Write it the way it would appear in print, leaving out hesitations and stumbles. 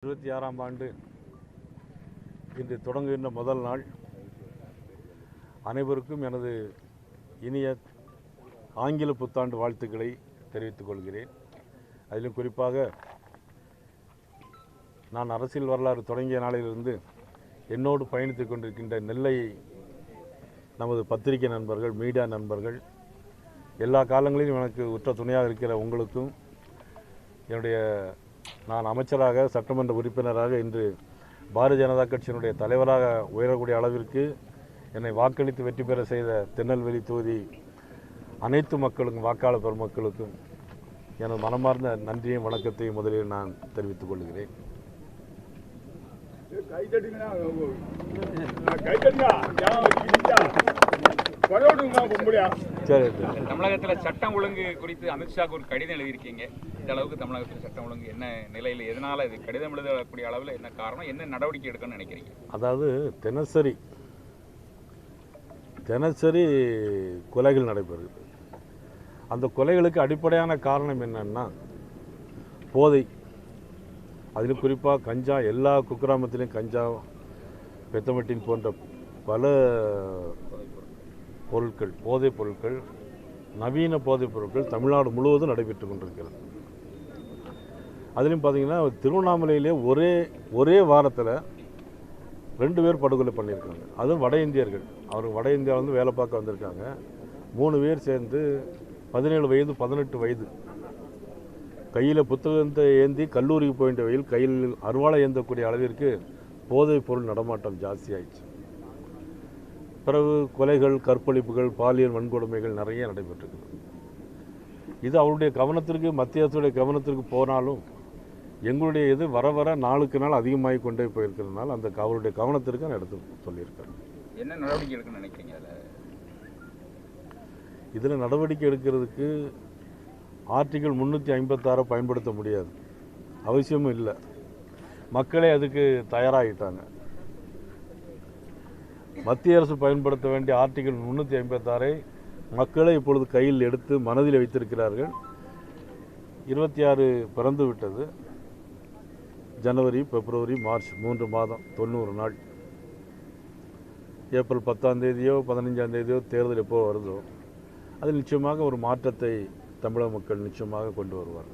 26ஆம் ஆண்டு இன்று தொடங்குகின்ற முதல் நாள். அனைவருக்கும் எனது இனிய ஆங்கில புத்தாண்டு வாழ்த்துக்களை தெரிவித்துக் கொள்கிறேன். அதிலும் குறிப்பாக நான் அரசியல் வரலாறு தொடங்கிய நாளிலிருந்து என்னோடு பயணித்துக் கொண்டிருக்கின்ற நெல்லை நமது பத்திரிகை நண்பர்கள், மீடியா நண்பர்கள், எல்லா காலங்களிலும் எனக்கு உற்ற துணையாக இருக்கிற உங்களுக்கும், என்னுடைய நான் அமைச்சராக, சட்டமன்ற உறுப்பினராக, இன்று பாரதிய ஜனதா கட்சியினுடைய தலைவராக உயரக்கூடிய அளவிற்கு என்னை வாக்களித்து வெற்றி பெற செய்த திருநெல்வேலி தொகுதி அனைத்து மக்களுக்கும், வாக்காளர் பெருமக்களுக்கும் எனது மனமார்ந்த நன்றியும் வணக்கத்தையும் முதலில் நான் தெரிவித்துக் கொள்கிறேன். தமிழகத்தில் சட்டம் ஒழுங்கு குறித்து அமித்ஷாவுக்கு ஒரு கடிதம் எழுதியிருக்கீங்க. இந்த அளவுக்கு தமிழகத்தில் சட்டம் ஒழுங்கு என்ன நிலையில், எதனால் இது கடிதம் எழுதக்கூடிய அளவில் என்ன காரணம், என்ன நடவடிக்கை எடுக்கணும்னு நினைக்கிறீங்க? அதாவது தினசரி கொலைகள் நடைபெறுது. அந்த கொலைகளுக்கு அடிப்படையான காரணம் என்னன்னா போதை. அதிலும் குறிப்பாக கஞ்சா. எல்லா குக்கிராமத்திலையும் கஞ்சா, பெத்தமட்டின் போன்ற பல பொருட்கள், போதைப் பொருட்கள், நவீன போதைப் பொருட்கள் தமிழ்நாடு முழுவதும் நடைபெற்று கொண்டிருக்கிறது. அதிலும் பார்த்தீங்கன்னா திருவண்ணாமலையிலே ஒரே வாரத்தில் 2 பேர் படுகொலை பண்ணியிருக்காங்க. அதுவும் வட இந்தியர்கள். அவர் வட இந்தியாவிலேருந்து வேலை பார்க்க வந்திருக்காங்க. 3 பேர் சேர்ந்து 17 வயது 18 வயது கையில் புத்தகத்தை ஏந்தி கல்லூரிக்கு போயின்ற வகையில் கையில் அருவாளை ஏந்தக்கூடிய அளவிற்கு போதைப் பொருள் நடமாட்டம் ஜாஸ்தி ஆயிடுச்சு. பிறகு கொலைகள், கற்பழிப்புகள், பாலியல் வன்கொடுமைகள் நிறைய நடைபெற்றிருக்கு. இது அவருடைய கவனத்திற்கு, மத்திய அரசுடைய கவனத்திற்கு போனாலும் எங்களுடைய இது வர வர நாளுக்கு நாள் அதிகமாகி கொண்டே போயிருக்கிறதுனால அந்த அவருடைய கவனத்திற்கு நான் எடுத்து சொல்லியிருக்கேன். என்ன நடவடிக்கை எடுக்கணும்னு நினைக்கிறீங்க? இதில் நடவடிக்கை எடுக்கிறதுக்கு ஆர்டிகிள் 356 பயன்படுத்த முடியாது, அவசியமும் இல்லை. மக்களே அதுக்கு தயாராகிட்டாங்க. மத்திய அரசு பயன்படுத்த வேண்டிய ஆர்டிகிள் 356 மக்களே இப்பொழுது கையில் எடுத்து மனதில் வைத்திருக்கிறார்கள். 26 பிறந்து விட்டது. ஜனவரி, பிப்ரவரி, மார்ச் 3 மாதம், 90 நாள். ஏப்ரல் 10ஆம் தேதியோ 15ஆம் தேதியோ தேர்தல் எப்போ வருதோ அதில் நிச்சயமாக ஒரு மாற்றத்தை தமிழக மக்கள் நிச்சயமாக கொண்டு வருவார்.